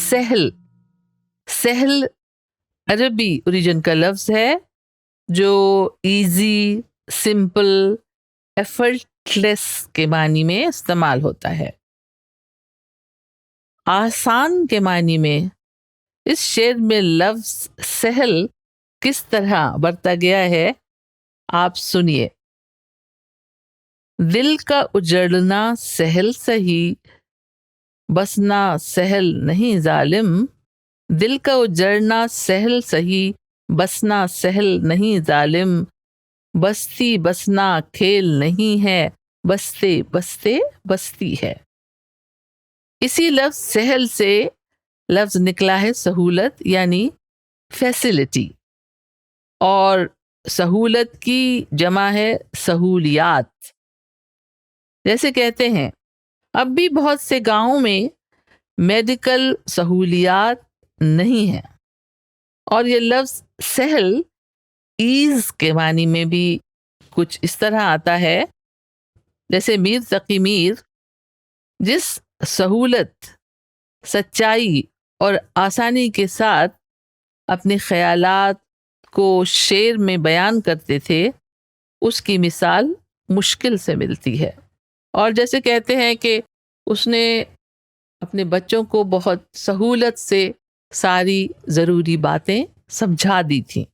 سہل. سہل عربی اوریجن کا لفظ ہے جو ایزی، سمپل، ایفرٹلیس کے معنی میں استعمال ہوتا ہے. آسان کے معنی میں اس شعر میں لفظ سہل کس طرح برتا گیا ہے آپ سنیے. دل کا اجڑنا سہل سہی، بسنا سہل نہیں ظالم. دل کا اجڑنا سہل سہی، بسنا سہل نہیں ظالم. بستی بسنا کھیل نہیں ہے، بستے بستے بستی ہے. اسی لفظ سہل سے لفظ نکلا ہے سہولت یعنی فیسلٹی، اور سہولت کی جمع ہے سہولیات. جیسے کہتے ہیں اب بھی بہت سے گاؤں میں میڈیکل سہولیات نہیں ہیں، اور یہ لفظ سہل ایز کے معنی میں بھی کچھ اس طرح آتا ہے جیسے میر تقی میر جس سہولت، سچائی اور آسانی کے ساتھ اپنے خیالات کو شعر میں بیان کرتے تھے، اس کی مثال مشکل سے ملتی ہے. اور جیسے کہتے ہیں کہ اس نے اپنے بچوں کو بہت سہولت سے ساری ضروری باتیں سمجھا دی تھیں.